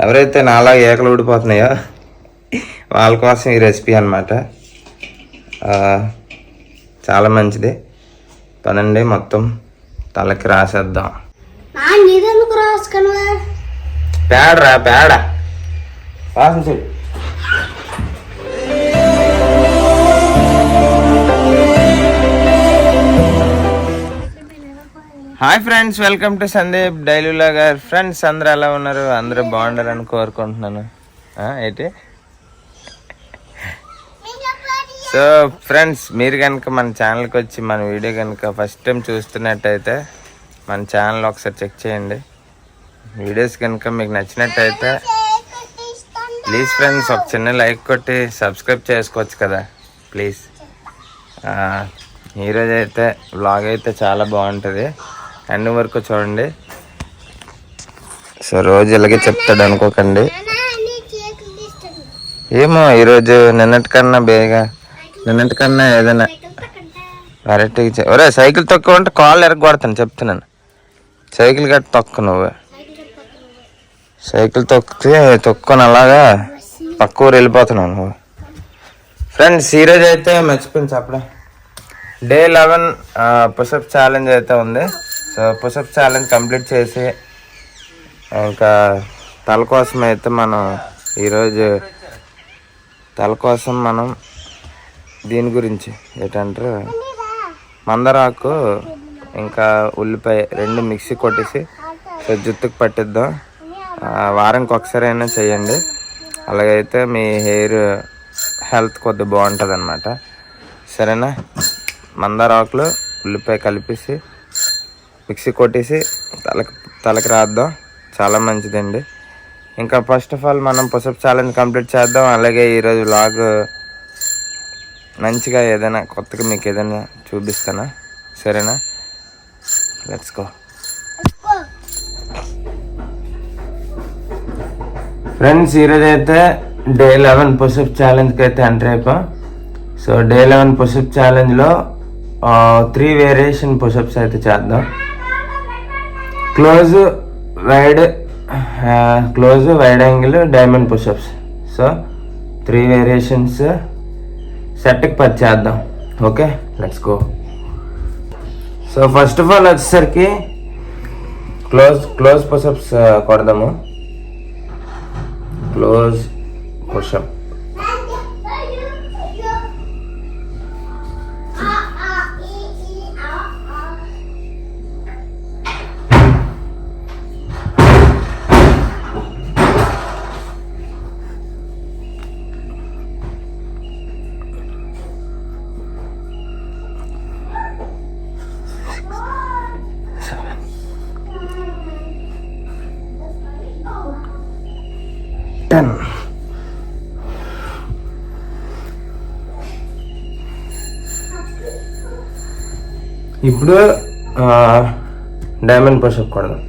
ఎవరైతే నాలా ఏకలు ఊడిపోతున్నాయో వాళ్ళ కోసం ఈ రెసిపీ అనమాట. చాలా మంచిది. పదండి మొత్తం తలకి రాసేద్దాం. పేడరా పేడ రాసి. Hi friends, welcome to Sandeep daily vlogger. Friends అందరూ ఎలా ఉన్నారు? అందరూ బాగుండాలని కోరుకుంటున్నాను. ఏంటి సో ఫ్రెండ్స్, మీరు కనుక మన ఛానల్కి వచ్చి మన వీడియో కనుక ఫస్ట్ టైం చూస్తున్నట్టయితే మన ఛానల్ ఒకసారి చెక్ చేయండి. వీడియోస్ కనుక మీకు నచ్చినట్టయితే ప్లీజ్ ఫ్రెండ్స్ ఒక చిన్న లైక్ కొట్టి సబ్స్క్రైబ్ చేసుకోవచ్చు కదా ప్లీజ్. ఈరోజు అయితే వ్లాగ్ అయితే చాలా బాగుంటుంది, ఎండ్ వరకు చూడండి. సో రోజు ఇలాగే చెప్తాడు అనుకోకండి. ఏమో ఈరోజు నిన్నటికన్నా ఏదైనా వెరైటీగా ఒరే సైకిల్ తొక్క ఉంటే కాళ్ళు ఎరగొడతాను చెప్తున్నాను. సైకిల్ గట్టి తొక్క, నువ్వు సైకిల్ తొక్కుని అలాగా పక్క ఊరు వెళ్ళిపోతున్నావు నువ్వు. ఫ్రెండ్స్ ఈరోజు అయితే మర్చిపోయింది చెప్పడం, డే 11 పుషప్ ఛాలెంజ్ అయితే ఉంది. సో పుషప్ ఛాలెంజ్ కంప్లీట్ చేసి ఇంకా తల కోసం అయితే మనం ఈరోజు దీని గురించి ఏంటంటారు, మందారాకు ఇంకా ఉల్లిపాయ 2 మిక్సీ కొట్టేసి సో జుట్టుకు పట్టిద్దాం. వారానికి ఒకసారి అయినా చేయండి, అలాగైతే మీ హెయిర్ హెల్త్ కొద్దిగా బాగుంటుంది అన్నమాట. సరేనా? మందారాకులు ఉల్లిపాయ కలిపేసి మిక్సీ కొట్టేసి తలకి రాద్దాం, చాలా మంచిదండి. ఇంకా ఫస్ట్ ఆఫ్ ఆల్ మనం పుషప్ ఛాలెంజ్ కంప్లీట్ చేద్దాం. అలాగే ఈరోజు వ్లాగ్ మంచిగా ఏదైనా కొత్తగా మీకు ఏదైనా చూపిస్తానా? సరేనా? Let's go. ఫ్రెండ్స్ ఈరోజు అయితే డే 11 పుషప్ ఛాలెంజ్కి అయితే ఎంటర్ అయిపోయాం. సో డే 11 పుషప్ ఛాలెంజ్లో 3 వేరియేషన్ పుషప్స్ అయితే చేద్దాం. Close, wide angle, diamond pushups. So 3 variations, సెట్కి 10 చేద్దాం. Okay, let's go. So first of all వచ్చేసరికి క్లోజ్ పుషప్స్ కొడదాము. Close pushup. ఇప్పుడు డైమండ్ పుషప్ కొడదాం.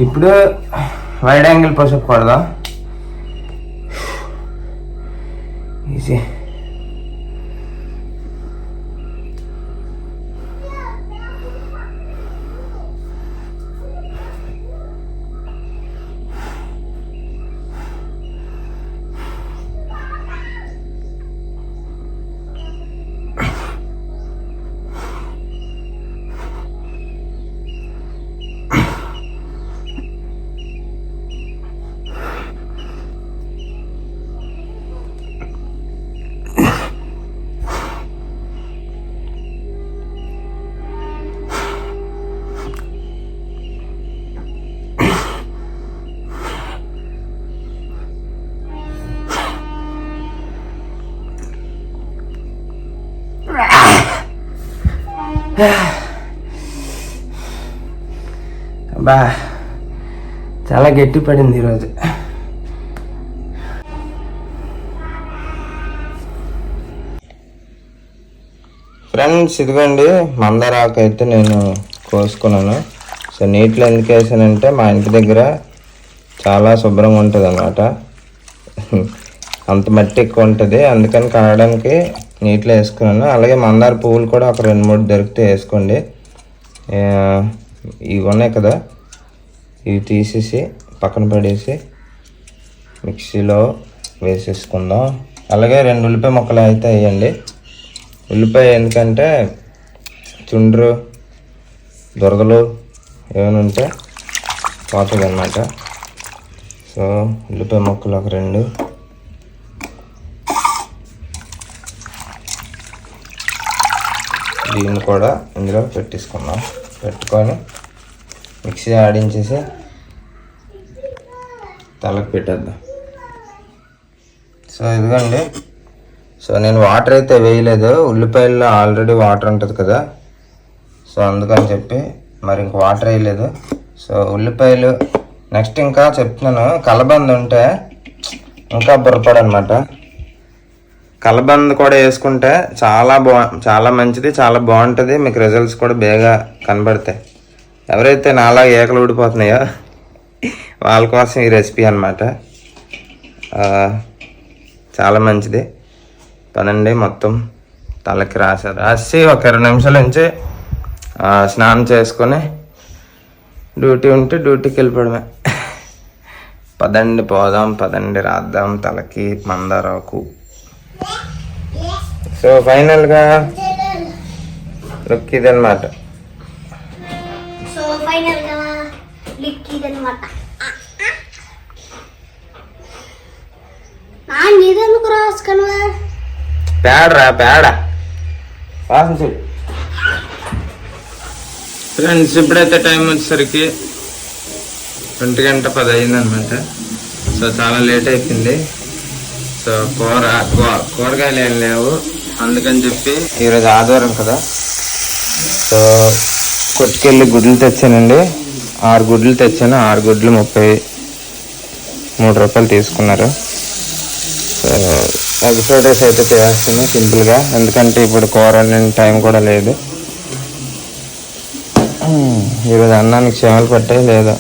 ఇప్పుడు వైడ్ యాంగిల్ పుషప్ కొడదాం. ఈజీ. అబ్బా చాలా గట్టి పడింది ఈరోజు. ఫ్రెండ్స్ ఇదిగోండి మందారాకు అయితే నేను కోసుకున్నాను. సో నీటిలో ఎందుకు వేసానంటే మా ఇంటి దగ్గర చాలా శుభ్రంగా ఉంటుంది అన్నమాట. అంత మట్టి ఎక్కువ ఉంటుంది, అందుకని కడగడానికి నీటిలో వేసుకున్నాను. అలాగే మందార పువ్వులు కూడా ఒక 2-3 దొరికితే వేసుకోండి. ఇవి ఉన్నాయి కదా, ఇవి తీసేసి పక్కన పడేసి మిక్సీలో వేసేసుకుందాం. అలాగే 2 ఉల్లిపాయ ముక్కలు అయితే వేయండి. ఉల్లిపాయ ఎందుకంటే చుండ్రు దొరదలు ఏమైనా ఉంటే పోతుంది అన్నమాట. సో ఉల్లిపాయ ముక్కలు ఒక 2, దీన్ని కూడా ఇందులో పెట్టేసుకుందాం. పెట్టుకొని మిక్సీ ఆడించేసి తలకు పెట్టేద్దాం. సో ఇదిగోండి, సో నేను వాటర్ అయితే వేయలేదు, ఉల్లిపాయల్లో ఆల్రెడీ వాటర్ ఉంటుంది కదా, సో అందుకని చెప్పి మరి ఇంక వాటర్ వేయలేదు. సో ఉల్లిపాయలు నెక్స్ట్ ఇంకా చెప్తున్నాను, కలబంద ఉంటే ఇంకా బుర్రపడనమాట. కలబంద కూడా వేసుకుంటే చాలా మంచిది, చాలా బాగుంటుంది. మీకు రిజల్ట్స్ కూడా బేగా కనబడతాయి. ఎవరైతే నాలా ఏకలు ఊడిపోతున్నాయో వాళ్ళ కోసం ఈ రెసిపీ అన్నమాట. చాలా మంచిది. పదండి, మొత్తం తలకి రాసి ఒక 20 నిమిషాల నుంచి స్నానం చేసుకొని డ్యూటీ ఉంటే డ్యూటీకి వెళ్ళిపోవడమే. పదండి పోదాం, పదండి రాద్దాం తలకి మందారాకు. సో ఫైనల్గా లుక్ ఇదన్నమాట. పేడ వాసన చూడు. ఫ్రెండ్స్ ఇప్పుడైతే టైం వచ్చేసరికి 1:10 అయిందనమాట. సో చాలా లేట్ అయిపోయింది. సో కూరగాయలు ఏం లేవు, అందుకని చెప్పి ఈరోజు ఆదివారం కదా. సో కొట్టుకెళ్ళి గుడ్లు తెచ్చానండి. 6 గుడ్లు తెచ్చాను. 6 గుడ్లు 33 రూపాయలు తీసుకున్నారు. సో ఎగ్ ఫ్రైడ్ రైస్ అయితే చేస్తాను సింపుల్గా, ఎందుకంటే ఇప్పుడు కూర టైం కూడా లేదు. ఈరోజు అన్నానికి చేమలు పట్టాయి లేదా,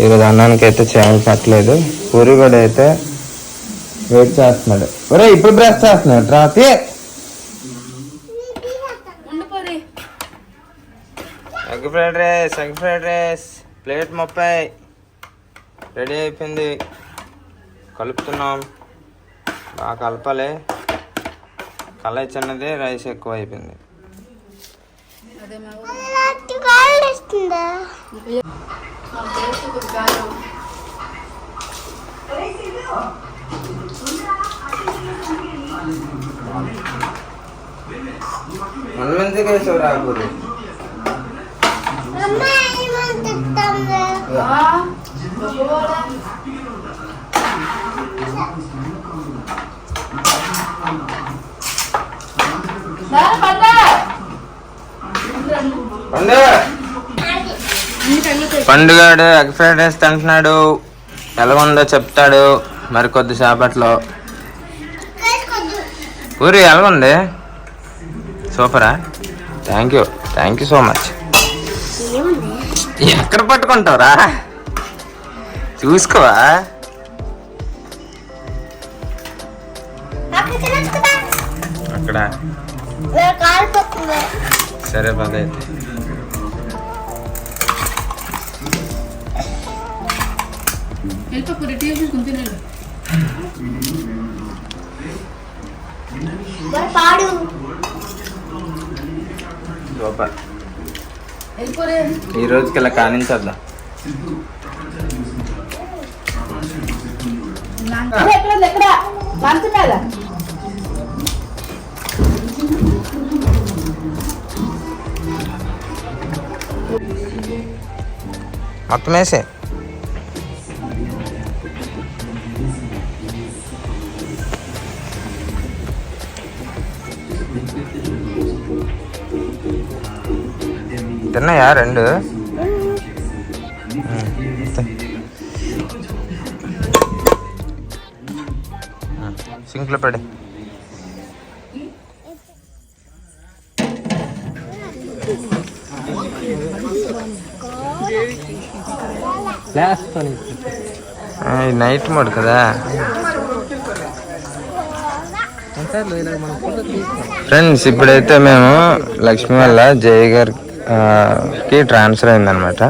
ఈరోజు అన్నానికి అయితే చేమలు పట్టలేదు. పూరి కూడా అయితే వెయిట్ చేస్తున్నాడు. ఒరే ఇప్పుడు బ్రష్ చేస్తున్నాడు రాత్రి. Egg fried rice plate 30 ready అయిపోయింది. కలుపుతున్నాం, బాగా కలపాలి. కళాయి చిన్నది, రైస్ ఎక్కువ అయిపోయింది. మంచిగా వేసావు రాకూడదు. పండుగాడు ఎగ్ ఫ్రైడ్ రైస్ తింటున్నాడు. ఎలా ఉందో చెప్తాడు మరి కొద్దిసేపట్లో. పూరి ఎలా ఉంది? సూపరా? Thank you so much. ఎక్కడ పట్టుకుంటావురా, చూసుకోవా? అక్కడ సరే పద అయితే. సూపర్. ఈ రోజుకి ఇలా కానించేద్దాం. మొత్తం వేసే తిన్నాయా రెండు? సింక్లో పడి నైట్ మోడ్ కదా ఫ్రెండ్స్. ఇప్పుడైతే మేము లక్ష్మీ వల్ల జయ గారికి ట్రాన్స్ఫర్ అయిందనమాట.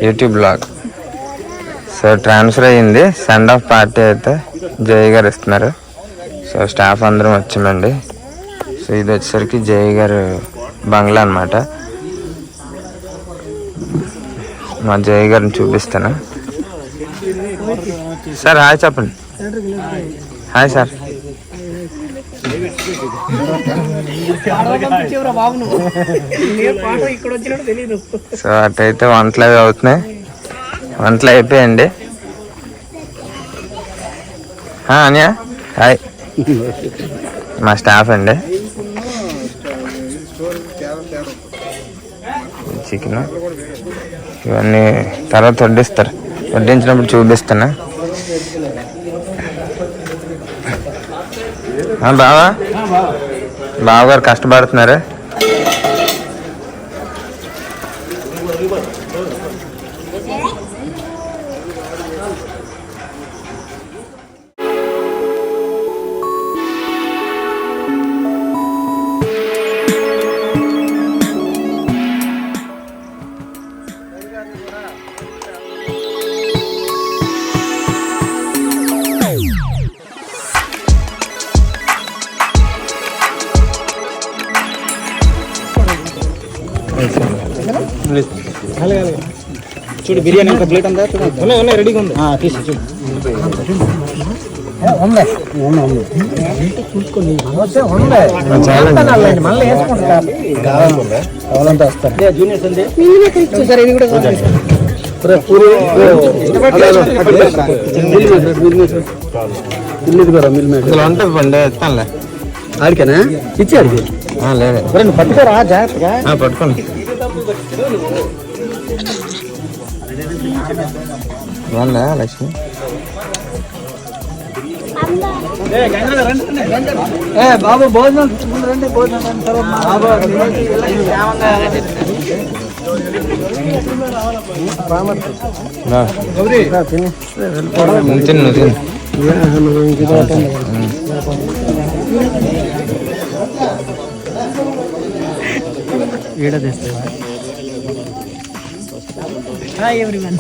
YouTube blog. సో ట్రాన్స్ఫర్ అయ్యింది. సెండ్ ఆఫ్ పార్టీ అయితే జయ గారు ఇస్తున్నారు. సో స్టాఫ్ అందరం వచ్చామండి. సో ఇది వచ్చేసరికి జయ గారు బంగ్లా అనమాట. మా జయ గారిని చూపిస్తాను. సార్ హాయ్ చెప్పండి. Hi sir. సో అటైతే వంటలు అవి అవుతున్నాయి. వంటలు అయిపోయాయండి. అనియా హాయ్. మా స్టాఫ్ అండి. చికెన్ ఇవన్నీ తర్వాత వడ్డిస్తారు. వడ్డించినప్పుడు చూపిస్తాను. బావగారు కష్టపడుతున్నారు. చూడు బిర్యానీ ఒక ప్లేట్ అంతా ఉన్నాయి రెడీగా ఉంది. తీసి చూడు చూసుకొని మళ్ళీ వేసుకుంటారు. జూనియర్స్ ఉంది సార్. ఇది కూడా ఇస్తానులే. ఆడికేనా ఇచ్చి అడిగి లేదు పట్టుకోరా జాగ్రత్తగా పట్టుకోండి. బాగుందా లక్ష్మి? బాబు భోజనం రండి. భోజనం తిను. వీడియో తెస్తా. Hi everyone.